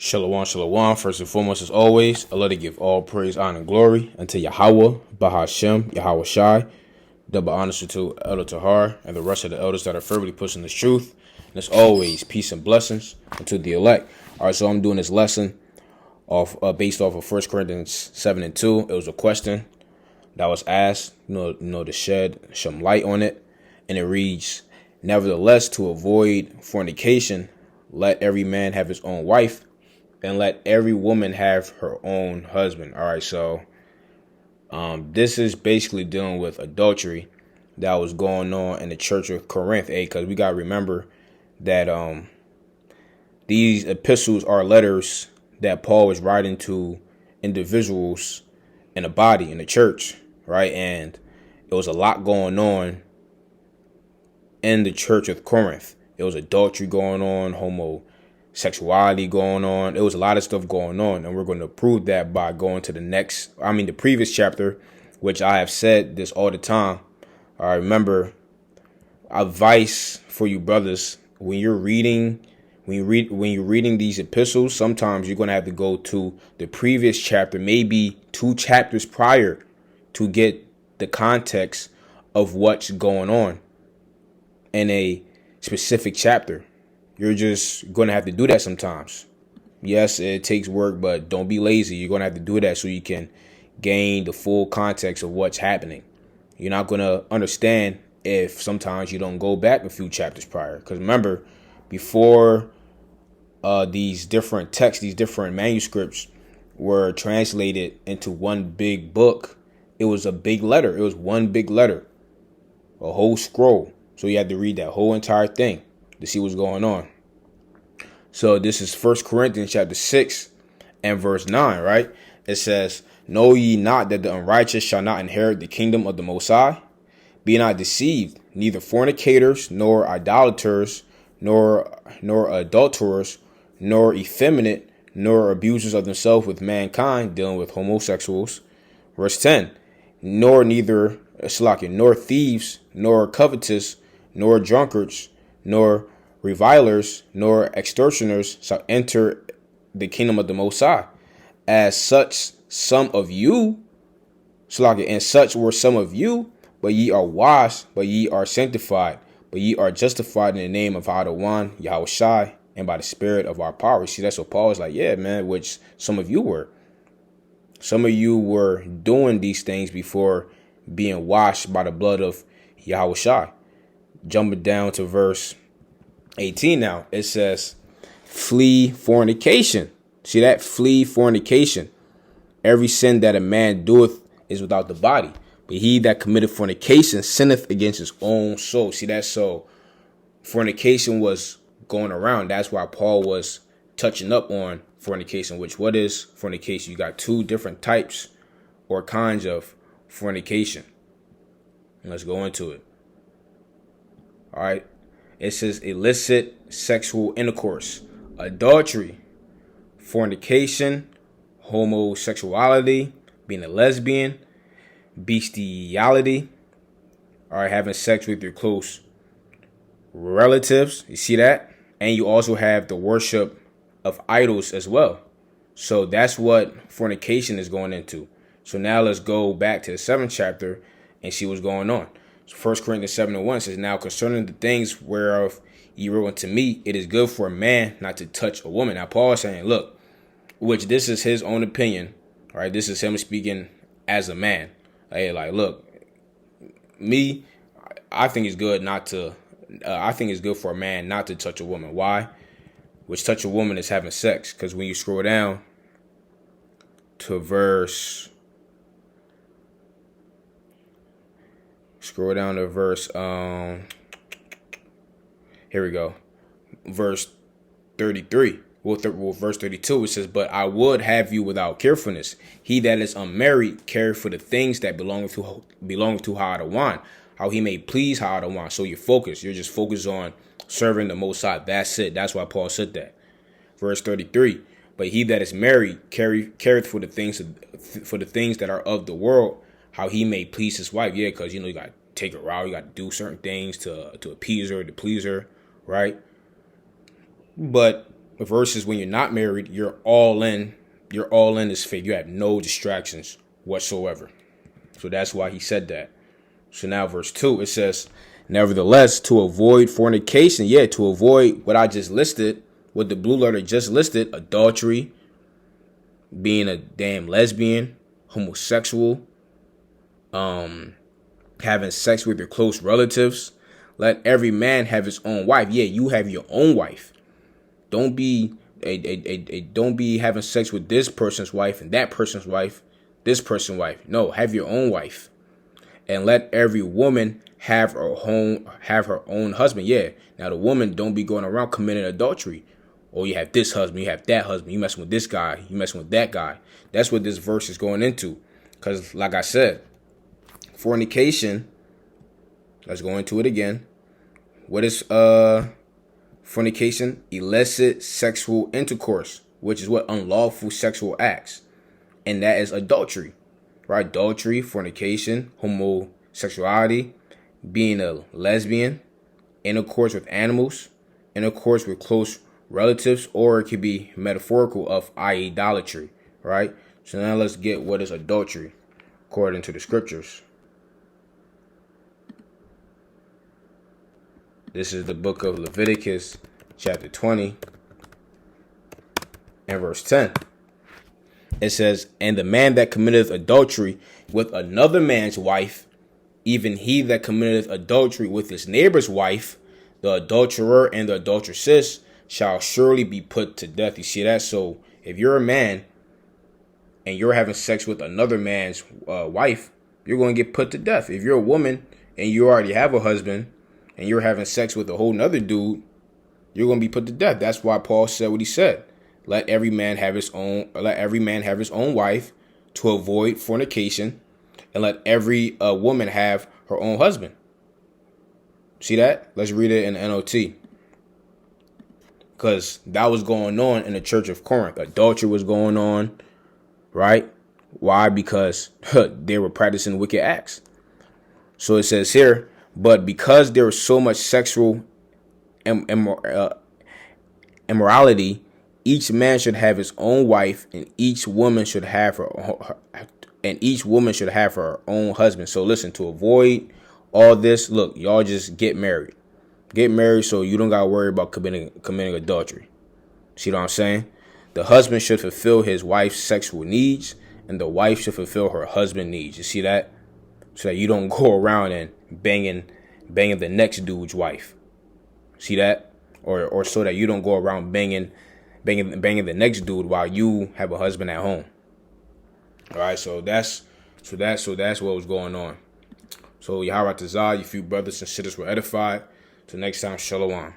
Shalom, shalom. First and foremost, as always, I love to give all praise, honor, and glory unto Yahweh, Bahashem, Yahweh Shai, double honors to Elder Tahar, and the rest of the elders that are firmly pushing this truth. And as always, peace and blessings unto the elect. All right, so I'm doing this lesson based off of 1 Corinthians 7 and 2. It was a question that was asked, to shed some light on it. And it reads, nevertheless, to avoid fornication, let every man have his own wife, and let every woman have her own husband. All right, so this is basically dealing with adultery that was going on in the church of Corinth, because we got to remember that these epistles are letters that Paul was writing to individuals in the body, in the church, right? And it was a lot going on in the church of Corinth. It was adultery going on, homosexuality going on. It was a lot of stuff going on, and we're going to prove that by going to the previous chapter, which I have said this all the time. I remember advice for you brothers: when you're reading these epistles, sometimes you're going to have to go to the previous chapter, maybe 2 chapters prior, to get the context of what's going on in a specific chapter. You're just going to have to do that sometimes. Yes, it takes work, but don't be lazy. You're going to have to do that so you can gain the full context of what's happening. You're not going to understand if sometimes you don't go back a few chapters prior. Because remember, before these different texts, these different manuscripts were translated into one big book, it was a big letter. It was one big letter, a whole scroll. So you had to read that whole entire thing to see what's going on. So this is 1 Corinthians chapter 6 and verse 9, right? It says, know ye not that the unrighteous shall not inherit the kingdom of the Most High? Be not deceived, neither fornicators, nor idolaters, nor adulterers, nor effeminate, nor abusers of themselves with mankind, dealing with homosexuals. Verse 10, nor thieves, nor covetous, nor drunkards, nor revilers, nor extortioners shall enter the kingdom of the Most High. As such some of you, and such were some of you, but ye are washed, but ye are sanctified, but ye are justified in the name of Adawan, Yahweh Shai, and by the spirit of our power. See, that's what Paul is like, yeah, man, which some of you were. Some of you were doing these things before being washed by the blood of Yahweh Shai. Jumping down to verse 18 now, it says, flee fornication. See that? Flee fornication. Every sin that a man doeth is without the body, but he that committeth fornication sinneth against his own soul. See that? So fornication was going around. That's why Paul was touching up on fornication, which what is fornication? You got 2 different types or kinds of fornication. Let's go into it. All right. It says illicit sexual intercourse, adultery, fornication, homosexuality, being a lesbian, bestiality, all right, having sex with your close relatives. You see that? And you also have the worship of idols as well. So that's what fornication is going into. So now let's go back to the 7th chapter and see what's going on. So 1 Corinthians 7 and 1 says, now concerning the things whereof ye wrote unto me, it is good for a man not to touch a woman. Now Paul is saying, look, which this is his own opinion, all right? This is him speaking as a man. Hey, like, look, me, I think it's good I think it's good for a man not to touch a woman. Why? Which touch a woman is having sex. Because when you scroll down to verse, here we go, verse 33. Verse 32, it says, but I would have you without carefulness. He that is unmarried care for the things that belong to Hadawan, how he may please Hadawan. So you're just focused on serving the Most High. That's it. That's why Paul said that. Verse 33, but he that is married careth for the things that are of the world, how he may please his wife. Yeah, because you got to take her out, you got to do certain things to appease her, to please her, right? But versus when you're not married, you're all in. You're all in this faith. You have no distractions whatsoever. So that's why he said that. So now verse 2, it says, nevertheless, to avoid fornication, to avoid what I just listed, what the blue letter just listed, adultery, being a damn lesbian, homosexual, having sex with your close relatives. Let every man have his own wife. Yeah, you have your own wife. Don't be don't be having sex with this person's wife and that person's wife, this person's wife. No, have your own wife. And let every woman have her own husband. Yeah. Now the woman don't be going around committing adultery. Or you have this husband, you have that husband, you messing with this guy, you messing with that guy. That's what this verse is going into. Because like I said, fornication, let's go into it again. What is fornication? Illicit sexual intercourse, which is what? Unlawful sexual acts. And that is adultery. Right? Adultery, fornication, homosexuality, being a lesbian, intercourse with animals, intercourse with close relatives, or it could be metaphorical of idolatry, right? So now let's get what is adultery according to the scriptures. This is the book of Leviticus, chapter 20, and verse 10. It says, and the man that committeth adultery with another man's wife, even he that committeth adultery with his neighbor's wife, the adulterer and the adulteress, shall surely be put to death. You see that? So if you're a man and you're having sex with another man's wife, you're going to get put to death. If you're a woman and you already have a husband and you're having sex with a whole nother dude, you're going to be put to death. That's why Paul said what he said. Let every man have his own wife to avoid fornication, and let every woman have her own husband. See that? Let's read it in the NLT. Because that was going on in the church of Corinth. Adultery was going on, right? Why? Because they were practicing wicked acts. So it says here, but because there was so much sexual immorality, each man should have his own wife, and each woman should have her own husband. So listen, to avoid all this, look, y'all just get married. Get married so you don't got to worry about committing adultery. See what I'm saying? The husband should fulfill his wife's sexual needs, and the wife should fulfill her husband's needs. You see that? So that you don't go around and banging the next dude's wife. See that? Or so that you don't go around banging the next dude while you have a husband at home. All right, so that's what was going on. So Yahweh Tazah, you few brothers and sisters were edified. Till next time, Shalom.